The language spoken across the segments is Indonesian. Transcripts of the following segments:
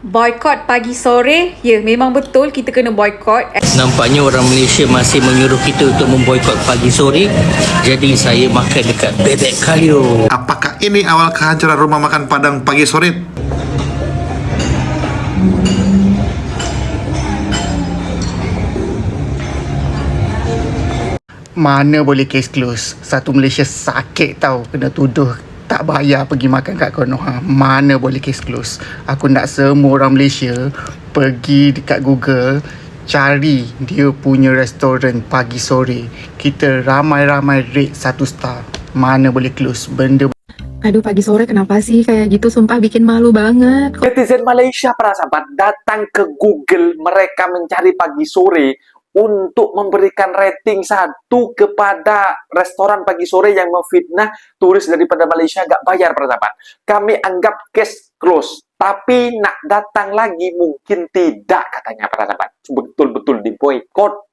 Boykot pagi sore, ya memang betul kita kena boykot. Nampaknya orang Malaysia masih menyuruh kita untuk memboikot pagi sore. Jadi saya makan dekat Bebek Kalio. Apakah ini awal kehancuran rumah makan Padang pagi sore? Mana boleh case close. Satu Malaysia sakit tau kena tuduh tak bayar pergi makan kat Konoha. Mana boleh case close. Aku nak semua orang Malaysia pergi dekat Google, cari dia punya restoran pagi sore. Kita ramai-ramai rate 1 star. Mana boleh close. Benda Aduh, pagi sore kenapa sih kayak gitu? Sumpah bikin malu banget. Netizen Malaysia, para sahabat, datang ke Google, mereka mencari pagi sore untuk memberikan rating 1 kepada restoran pagi sore yang memfitnah turis daripada Malaysia gak bayar, para sahabat. Kami anggap case close, tapi nak datang lagi mungkin tidak, katanya para sahabat. Betul-betul di boykot.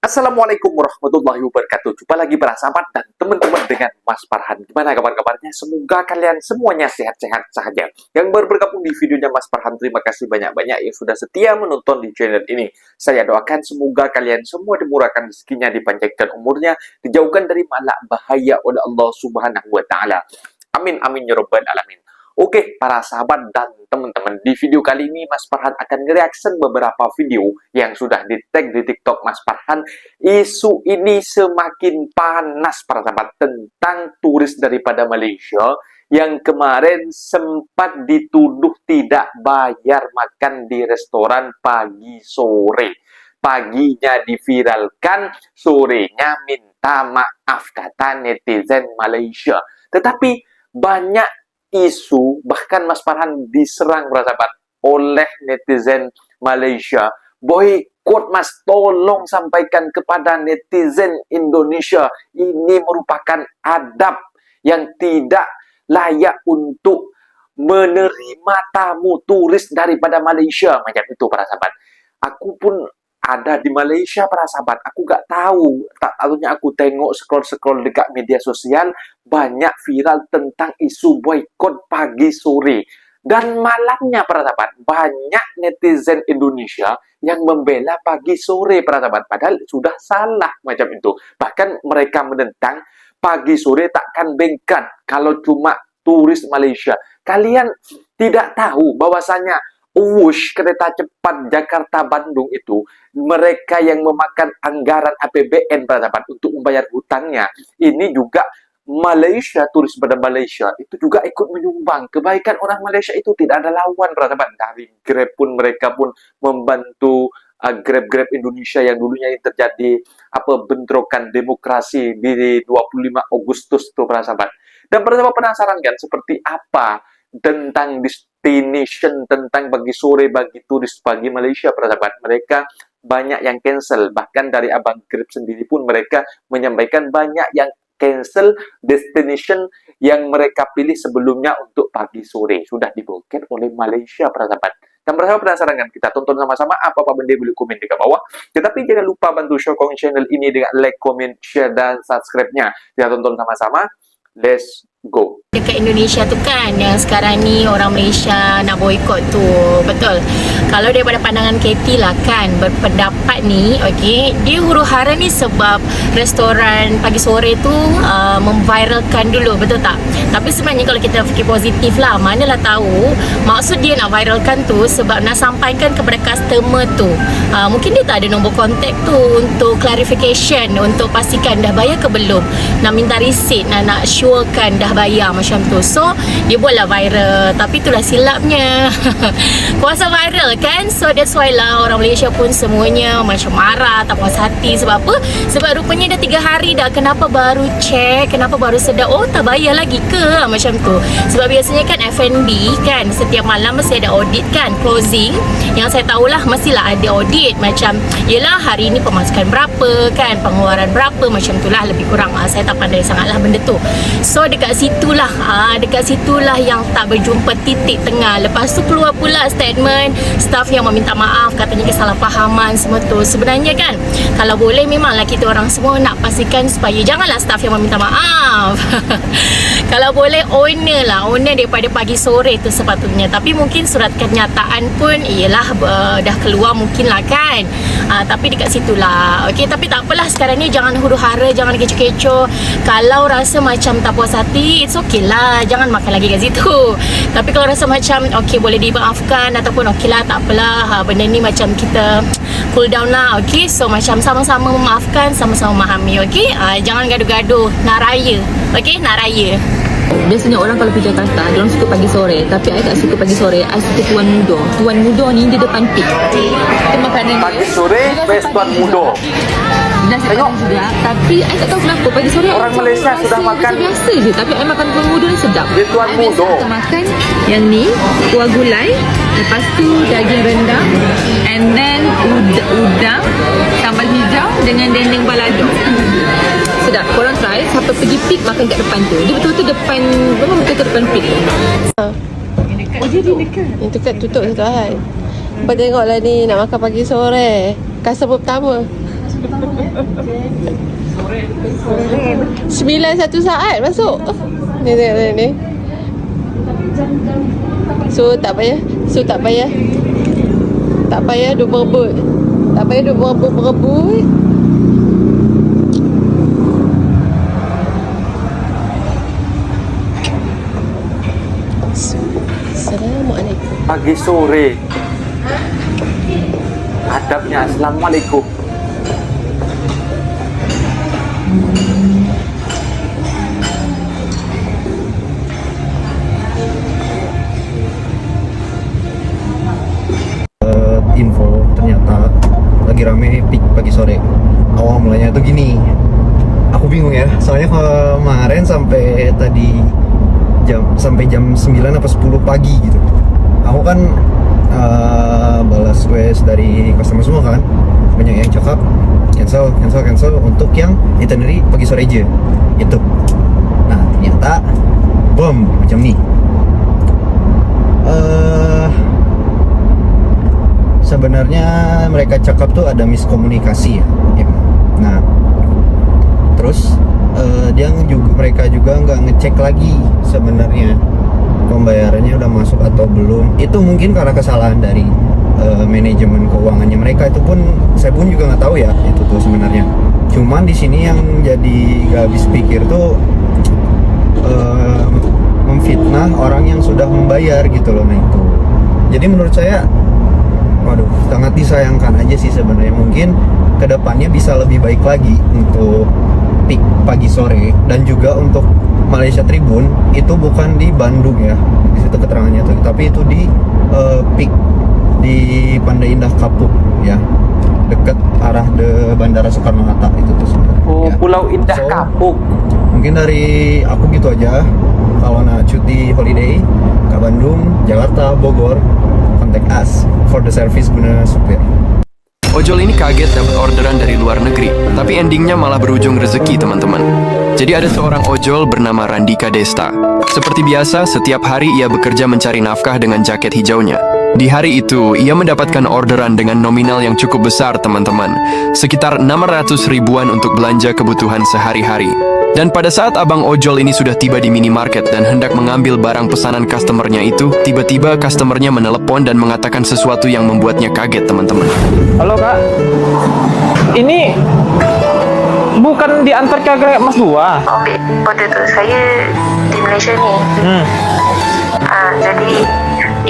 Assalamualaikum warahmatullahi wabarakatuh. Jumpa lagi para sahabat dan teman-teman dengan Mas Farhan. Gimana kabar-kabarnya? Semoga kalian semuanya sehat-sehat saja. Yang baru bergabung di videonya Mas Farhan, terima kasih banyak-banyak yang sudah setia menonton di channel ini. Saya doakan semoga kalian semua dimurahkan rezekinya, dipanjangkan umurnya, dijauhkan dari malak bahaya oleh Allah Subhanahu wa taala. Amin amin ya rabbal alamin. Oke, para sahabat dan teman-teman, di video kali ini Mas Farhan akan nge-reaction beberapa video yang sudah di-tag di TikTok Mas Farhan. Isu ini semakin panas, para sahabat, tentang turis daripada Malaysia yang kemarin sempat dituduh tidak bayar makan di restoran pagi sore. Paginya diviralkan, sorenya minta maaf, kata netizen Malaysia. Tetapi banyak isu, bahkan Mas Farhan diserang, para sahabat, oleh netizen Malaysia. Boykot, Mas, tolong sampaikan kepada netizen Indonesia, ini merupakan adab yang tidak layak untuk menerima tamu turis daripada Malaysia, macam itu, para sahabat. Aku pun ada di Malaysia, para sahabat. Aku gak tahu, tak tahunya aku tengok scroll-scroll dekat media sosial, banyak viral tentang isu boykot pagi sore. Dan malangnya, para sahabat, banyak netizen Indonesia yang membela pagi sore, para sahabat, padahal sudah salah macam itu. Bahkan mereka menentang pagi sore takkan bengkan kalau cuma turis Malaysia. Kalian tidak tahu bahwasanya Wush, kereta cepat Jakarta-Bandung itu, mereka yang memakan anggaran APBN, para sahabat, untuk membayar hutangnya. Ini juga Malaysia, turis pada Malaysia itu juga ikut menyumbang. Kebaikan orang Malaysia itu tidak ada lawan, para sahabat. Dari Grab pun, mereka pun membantu Grab Indonesia yang dulunya ini terjadi bentrokan demokrasi di 25 Agustus itu, para sahabat. Dan para sahabat penasaran kan seperti apa tentang destination, tentang pagi sore bagi turis bagi Malaysia, para sahabat. Mereka banyak yang cancel, bahkan dari abang Grab sendiri pun mereka menyampaikan banyak yang cancel destination yang mereka pilih sebelumnya untuk pagi sore sudah diboykot oleh Malaysia, para sahabat. Dan para sahabat penasaran kan? Kita tonton sama-sama apa-apa benda boleh komen di bawah. Tetapi jangan lupa bantu sokong channel ini dengan like, comment, share, dan subscribe-nya. Kita tonton sama-sama. Let's go. Dekat Indonesia tu kan, yang sekarang ni orang Malaysia nak boykot tu, betul. Kalau daripada pandangan Katie lah kan, berpendapat ni, okey, dia huru-hara ni sebab restoran pagi sore tu memviralkan dulu, betul tak? Tapi sebenarnya kalau kita fikir positif lah, manalah tahu maksud dia nak viralkan tu sebab nak sampaikan kepada customer tu. Mungkin dia tak ada nombor kontak tu untuk clarification, untuk pastikan dah bayar ke belum, nak minta receipt, nak surekan dah bayar macam tu. So dia buatlah viral, tapi itulah silapnya. Kuasa viral kan. So that's why lah orang Malaysia pun semuanya macam marah, tak puas hati. Sebab apa? Sebab rupanya dah 3 hari dah, kenapa baru check, kenapa baru sedar, oh tak bayar lagi ke, macam tu. Sebab biasanya kan F&B kan setiap malam mesti ada audit kan, closing. Yang saya tahulah mestilah ada audit, macam yelah hari ni pemasukan berapa kan, pengeluaran berapa, macam tu lah lebih kurang. Saya tak pandai sangat lah benda tu. So dekat dekat situlah yang tak berjumpa titik tengah. Lepas tu keluar pula statement staff yang meminta maaf, katanya kesalahpahaman semua tu. Sebenarnya kan, kalau boleh memanglah kita orang semua nak pastikan supaya janganlah staff yang meminta maaf. Kalau boleh owner daripada pagi sore tu sepatutnya. Tapi mungkin surat kenyataan pun ialah dah keluar mungkin lah kan. Tapi dekat situlah. Okey, tapi tak apalah, sekarang ni jangan huru-hara, jangan kecoh-kecoh. Kalau rasa macam tak puas hati, it's okay lah, jangan makan lagi kat situ. Tapi kalau rasa macam okey, boleh dimaafkan ataupun okey lah, tak apalah, benda ni macam kita cool down lah. Okey, so macam sama-sama memaafkan, sama-sama memahami. Okey, jangan gaduh-gaduh nak raya. Okey, nak raya. Biasanya orang kalau pergi Jakarta, dia orang suka pagi sore. Tapi I tak suka pagi sore, I suka Tuan Mudo. Tuan Mudo ni dia depan pik. Itu makanan dia. Pagi sore, best Tuan Mudo. Nasi padang juga. Tapi I tak tahu kenapa pagi sore Orang Malaysia sudah makan biasa je. Tapi I makan Tuan Mudo ni sedap. Dia Tuan I Mudo. biasa makan yang ni, kuah gulai, lepas tu daging rendang, and then udang, sambal hijau dengan dendeng balado. Sedap. Korang try, siapa pergi pik makan kat depan tu. Dia betul-betul depan, memang betul-betul depan pik. Oh, jadi dekat. Yang dekat tutup satu hari. Kau tengoklah ni nak makan pagi sore. Customer pertama. 9 satu saat masuk. Ni tengok ni. So tak payah. Tak payah duk berebut. Tak payah duk berebut. Assalamualaikum. Pagi sore. Adabnya Assalamualaikum. Info ternyata lagi rame pik pagi sore. Awal mulanya tuh gini, aku bingung ya, soalnya kemarin sampai tadi sampai jam 9 apa 10 pagi gitu. Aku kan balas WS dari customer semua kan, banyak yang cakap cancel untuk yang itinerary pagi sore aja gitu. Nah ternyata bom macam nih. Sebenarnya mereka cakap tuh ada miskomunikasi ya. Nah terus mereka juga nggak ngecek lagi sebenarnya pembayarannya udah masuk atau belum. Itu mungkin karena kesalahan dari manajemen keuangannya mereka. Itu pun saya pun juga nggak tahu ya itu tuh sebenarnya. Cuman di sini yang jadi gak habis pikir tuh memfitnah orang yang sudah membayar gitu loh. Nah itu jadi menurut saya waduh, sangat disayangkan aja sih sebenarnya. Mungkin kedepannya bisa lebih baik lagi untuk pik pagi sore, dan juga untuk Malaysia Tribun itu bukan di Bandung ya, di situ keterangannya tuh, tapi itu di pik di Pandai Indah Kapuk ya, dekat arah Bandara Soekarno Hatta itu tuh sebenarnya. Oh, ya. Pulau Indah Kapuk. Mungkin dari aku gitu aja. Kalau nak cuti holiday ke Bandung, Jakarta, Bogor, contact us for the service guna supir. Ojol ini kaget dapat orderan dari luar negeri, tapi endingnya malah berujung rezeki teman-teman. Jadi ada seorang ojol bernama Randika Desta. Seperti biasa, setiap hari ia bekerja mencari nafkah dengan jaket hijaunya. Di hari itu, ia mendapatkan orderan dengan nominal yang cukup besar teman-teman. Sekitar 600 ribuan untuk belanja kebutuhan sehari-hari. Dan pada saat abang ojol ini sudah tiba di minimarket dan hendak mengambil barang pesanan customernya itu, tiba-tiba customernya menelepon dan mengatakan sesuatu yang membuatnya kaget teman-teman. Halo kak, ini bukan diantar ke Mas Dua? Oh, waktu itu saya di Malaysia ni. Jadi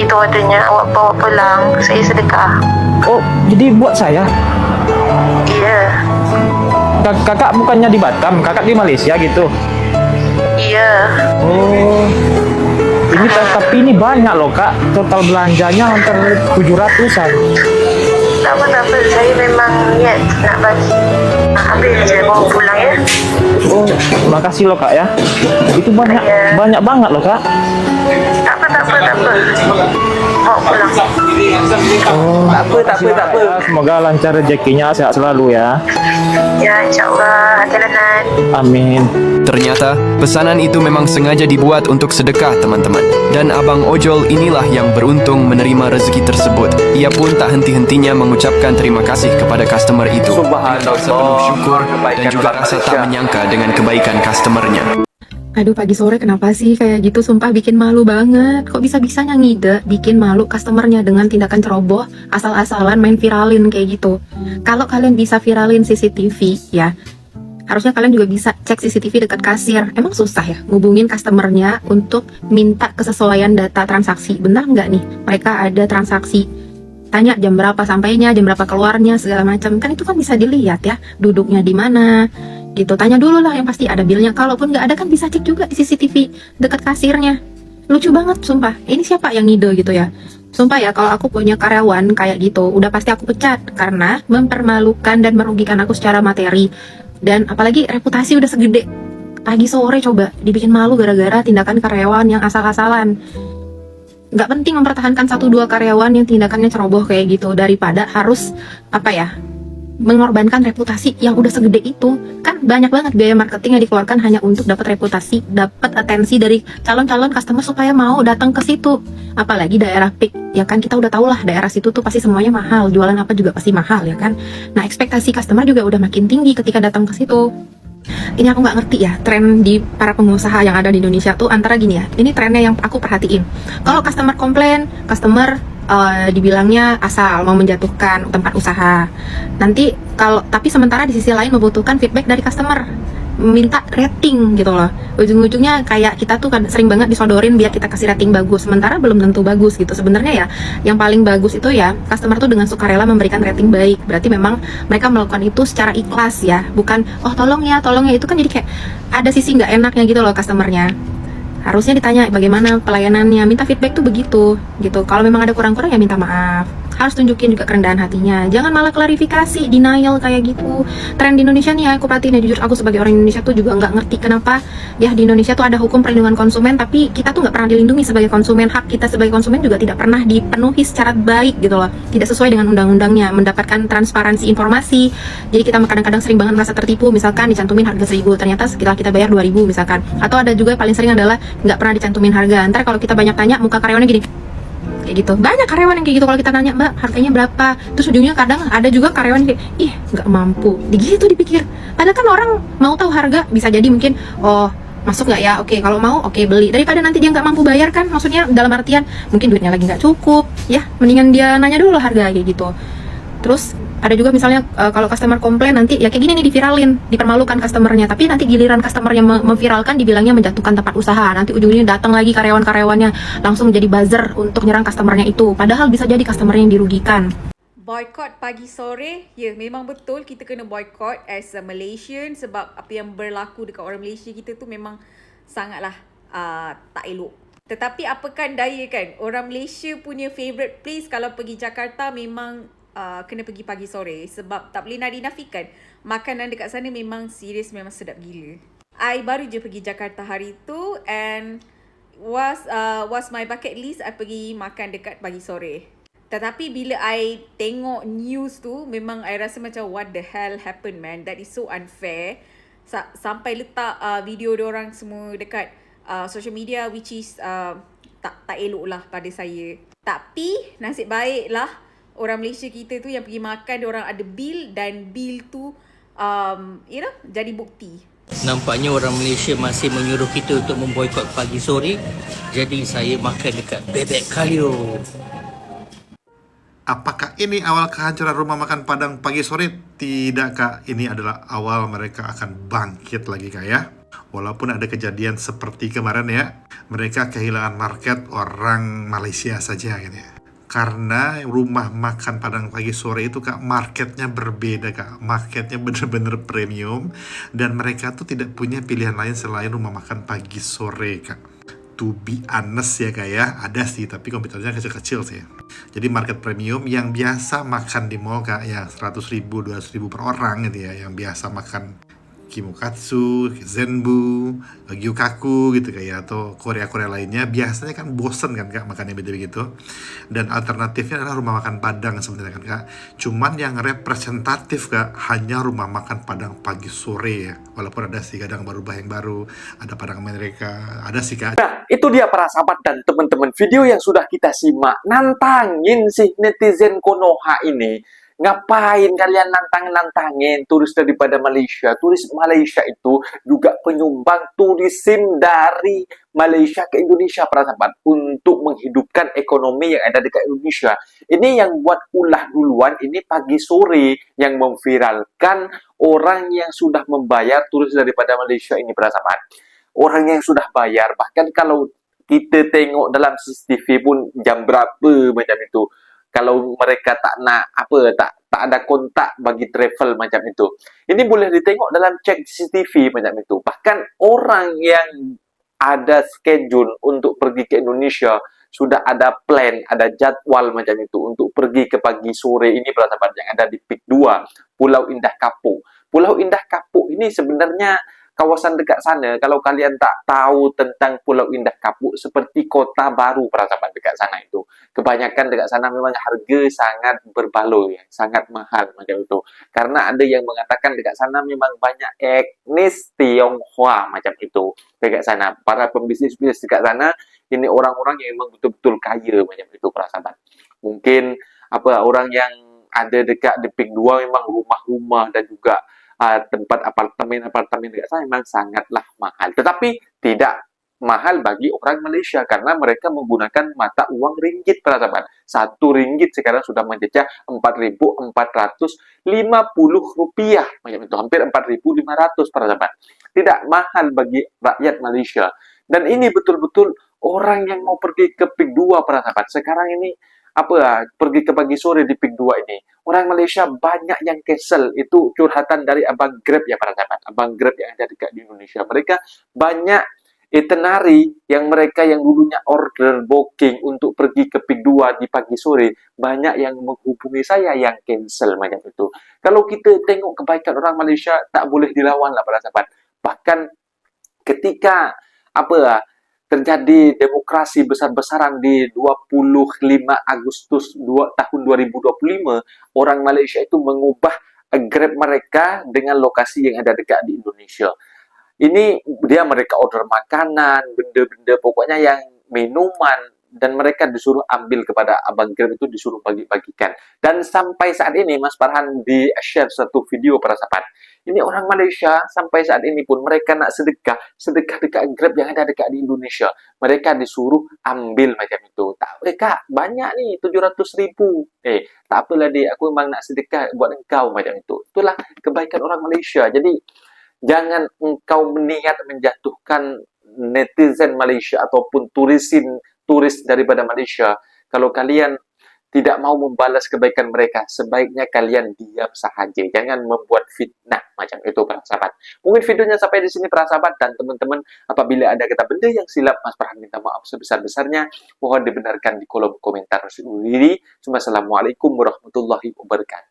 itu ordernya awak bawa pulang, saya sedekah. Oh, jadi buat saya? Iya. Kakak bukannya di Batam, kakak di Malaysia gitu? Iya. Oh, ini tapi ini banyak loh kak, total belanjanya hampir 700-an. Tak apa, saya memang niat nak bagi. Ambil je, bawa pulang ya. Oh, makasih loh kak ya. Itu banyak banget loh kak. Tak apa. Bawa pulang. Tak apa. Semoga lancar rezekinya, sehat selalu ya. Ya, insyaAllah. Jalanan. Amin. Ternyata, pesanan itu memang sengaja dibuat untuk sedekah, teman-teman. Dan abang ojol inilah yang beruntung menerima rezeki tersebut. Ia pun tak henti-hentinya mengucapkan terima kasih kepada customer itu. Dengan rasa penuh syukur dan juga rasa tak menyangka dengan kebaikan customernya. Aduh, pagi sore kenapa sih kayak gitu? Sumpah bikin malu banget. Kok bisa-bisanya ngide bikin malu customernya dengan tindakan ceroboh, asal-asalan main viralin kayak gitu. Kalau kalian bisa viralin CCTV ya, harusnya kalian juga bisa cek CCTV dekat kasir. Emang susah ya ngubungin customernya untuk minta kesesuaian data transaksi? Benar nggak nih mereka ada transaksi? Tanya jam berapa sampainya, jam berapa keluarnya, segala macam. Kan itu kan bisa dilihat ya, duduknya di mana gitu. Tanya dulu lah, yang pasti ada bilnya. Kalaupun nggak ada kan bisa cek juga di CCTV dekat kasirnya. Lucu banget sumpah. Ini siapa yang ngide gitu ya? Sumpah ya, kalau aku punya karyawan kayak gitu, udah pasti aku pecat karena mempermalukan dan merugikan aku secara materi. Dan apalagi reputasi udah segede. Pagi sore coba dibikin malu gara-gara tindakan karyawan yang asal-asalan. Nggak penting mempertahankan 1-2 karyawan yang tindakannya ceroboh kayak gitu daripada harus mengorbankan reputasi yang udah segede itu. Kan banyak banget biaya marketing yang dikeluarkan hanya untuk dapat reputasi, dapat atensi dari calon-calon customer supaya mau datang ke situ. Apalagi daerah peak, ya kan kita udah tahu lah daerah situ tuh pasti semuanya mahal, jualan apa juga pasti mahal ya kan. Nah, ekspektasi customer juga udah makin tinggi ketika datang ke situ. Ini aku nggak ngerti ya, tren di para pengusaha yang ada di Indonesia tuh antara gini ya. Ini trennya yang aku perhatiin. Kalau customer komplain, customer dibilangnya asal mau menjatuhkan tempat usaha. Nanti tapi sementara di sisi lain membutuhkan feedback dari customer, minta rating gitu loh. Ujung-ujungnya kayak kita tuh kan sering banget disodorin biar kita kasih rating bagus, sementara belum tentu bagus gitu. Sebenarnya ya yang paling bagus itu ya customer tuh dengan sukarela memberikan rating baik. Berarti memang mereka melakukan itu secara ikhlas ya, bukan tolong ya itu kan jadi kayak ada sisi nggak enaknya gitu loh customernya. Harusnya ditanya bagaimana pelayanannya, minta feedback tuh begitu gitu. Kalau memang ada kurang-kurang ya minta maaf. Harus tunjukin juga kerendahan hatinya. Jangan malah klarifikasi, denial kayak gitu. Tren di Indonesia nih ya, aku perhatiin ya, jujur aku sebagai orang Indonesia tuh juga nggak ngerti kenapa ya di Indonesia tuh ada hukum perlindungan konsumen, tapi kita tuh nggak pernah dilindungi sebagai konsumen. Hak kita sebagai konsumen juga tidak pernah dipenuhi secara baik gitu loh. Tidak sesuai dengan undang-undangnya, mendapatkan transparansi informasi. Jadi kita kadang-kadang sering banget merasa tertipu, misalkan dicantumin harga 1.000, ternyata setelah kita bayar 2.000 misalkan. Atau ada juga paling sering adalah nggak pernah dicantumin harga. Ntar kalau kita banyak tanya, muka karyawannya gini kayak gitu. Banyak karyawan yang kayak gitu kalau kita nanya, Mbak harganya berapa, terus ujungnya kadang ada juga karyawan kayak ih nggak mampu gitu dipikir. Padahal kan orang mau tahu harga, bisa jadi mungkin masuk nggak ya, oke kalau mau oke beli, daripada nanti dia nggak mampu bayar kan. Maksudnya dalam artian mungkin duitnya lagi nggak cukup ya, mendingan dia nanya dulu harga kayak gitu. Terus ada juga misalnya kalau customer komplain nanti ya kayak gini nih, diviralin, dipermalukan customernya, tapi nanti giliran customernya memviralkan dibilangnya menjatuhkan tempat usaha. Nanti ujungnya datang lagi karyawan-karyawannya langsung menjadi buzzer untuk nyerang customernya itu, padahal bisa jadi customernya yang dirugikan. Boycott pagi sore, ya memang betul kita kena boycott as a Malaysian, sebab apa yang berlaku dekat orang Malaysia kita tu memang sangatlah tak elok. Tetapi apakan daya kan, orang Malaysia punya favourite place kalau pergi Jakarta memang kena pergi pagi sore, sebab tak boleh nak dinafikan makanan dekat sana memang serius, memang sedap gila. I baru je pergi Jakarta hari tu and was my bucket list I pergi makan dekat pagi sore. Tetapi bila I tengok news tu, memang I rasa macam what the hell happened man, that is so unfair. Sampai letak video diorang semua dekat social media, which is tak elok lah pada saya. Tapi nasib baik lah orang Malaysia kita tu yang pergi makan, diorang ada bil, dan bil tu jadi bukti. Nampaknya orang Malaysia masih menyuruh kita untuk memboikot pagi sore. Jadi saya makan dekat Bebek Kalio. Apakah ini awal kehancuran rumah makan Padang pagi sore? Tidakkah ini adalah awal mereka akan bangkit lagi Kak ya? Walaupun ada kejadian seperti kemarin ya, mereka kehilangan market orang Malaysia saja gitu ya. Karena rumah makan Padang pagi sore itu Kak, marketnya berbeda Kak. Marketnya bener-bener premium, dan mereka tuh tidak punya pilihan lain selain rumah makan pagi sore Kak. To be honest ya Kak ya, ada sih tapi kompetitornya kecil-kecil sih. Jadi market premium yang biasa makan di mall Kak, yang 100.000, 200.000 per orang gitu ya, yang biasa makan Kimokatsu, Zenbu, Gyukaku gitu kayak, atau Korea-Korea lainnya biasanya kan bosen kan Kak makannya begitu. Dan alternatifnya adalah rumah makan Padang sebenarnya kan Kak. Cuman yang representatif Kak hanya rumah makan Padang pagi sore ya. Walaupun ada sih kadang berubah yang baru, ada Padang Amerika, ada sih Kak. Nah, itu dia para sahabat dan teman-teman, video yang sudah kita simak. Nantangin sih netizen Konoha ini. Ngapain kalian nantangin turis daripada Malaysia? Turis Malaysia itu juga penyumbang turisim dari Malaysia ke Indonesia, para sahabat, untuk menghidupkan ekonomi yang ada dekat Indonesia. Ini yang buat ulah duluan, ini pagi sore yang memviralkan orang yang sudah membayar turis daripada Malaysia ini, para sahabat. Orang yang sudah bayar, bahkan kalau kita tengok dalam CCTV pun jam berapa macam itu. Kalau mereka tak nak tak ada kontak bagi travel macam itu. Ini boleh ditengok dalam cek CCTV macam itu. Bahkan orang yang ada schedule untuk pergi ke Indonesia sudah ada plan, ada jadwal macam itu untuk pergi ke pagi sore ini, para sahabat, yang ada di Peak 2, Pulau Indah Kapuk. Pulau Indah Kapuk ini sebenarnya kawasan dekat sana, kalau kalian tak tahu tentang Pulau Indah Kapuk, seperti kota baru, para sahabat, dekat sana itu. Kebanyakan dekat sana memang harga sangat berbaloi, sangat mahal macam itu. Karena ada yang mengatakan dekat sana memang banyak etnis Tionghoa macam itu dekat sana. Para pembisnis-bisnis dekat sana ini orang-orang yang memang betul-betul kaya macam itu, para sahabat. Mungkin orang yang ada dekat di Peak 2 memang rumah-rumah dan juga tempat apartemen dekat sana memang sangatlah mahal. Tetapi tidak mahal bagi orang Malaysia karena mereka menggunakan mata uang ringgit, para sahabat. 1 ringgit sekarang sudah mencecah 4.450 rupiah macam itu, hampir 4.500, para sahabat. Tidak mahal bagi rakyat Malaysia. Dan ini betul-betul orang yang mau pergi ke Peak 2, para sahabat. Sekarang ini pergi ke pagi sore di Peak 2 ini, orang Malaysia banyak yang cancel. Itu curhatan dari abang Grab ya, para sahabat. Abang Grab yang ada dekat di Indonesia, mereka banyak itinerary yang mereka yang dulunya order booking untuk pergi ke Peak 2 di pagi sore, banyak yang menghubungi saya yang cancel macam itu. Kalau kita tengok kebaikan orang Malaysia, tak boleh dilawan lah, para sahabat. Bahkan ketika terjadi demokrasi besar-besaran di 25 Agustus tahun 2025, orang Malaysia itu mengubah Grab mereka dengan lokasi yang ada dekat di Indonesia. Ini mereka order makanan, benda-benda pokoknya yang minuman, dan mereka disuruh ambil kepada abang Grab itu, disuruh bagi-bagikan. Dan sampai saat ini Mas Farhan di-share satu video, para sahabat. Ini orang Malaysia sampai saat ini pun mereka nak sedekah dekat Grab yang ada dekat di Indonesia. Mereka disuruh ambil macam itu. Tak boleh Kak, banyak nih 700,000. Tak apalah dek, aku memang nak sedekah buat engkau macam itu. Itulah kebaikan orang Malaysia. Jadi jangan engkau berniat menjatuhkan netizen Malaysia ataupun turis daripada Malaysia. Kalau kalian tidak mau membalas kebaikan mereka, sebaiknya kalian diam sahaja. Jangan membuat fitnah macam itu, para sahabat. Mungkin videonya sampai di sini, para sahabat, dan teman-teman, apabila ada kata benda yang silap, Mas Farhan minta maaf sebesar-besarnya. Mohon dibenarkan di kolom komentar. Assalamualaikum warahmatullahi wabarakatuh.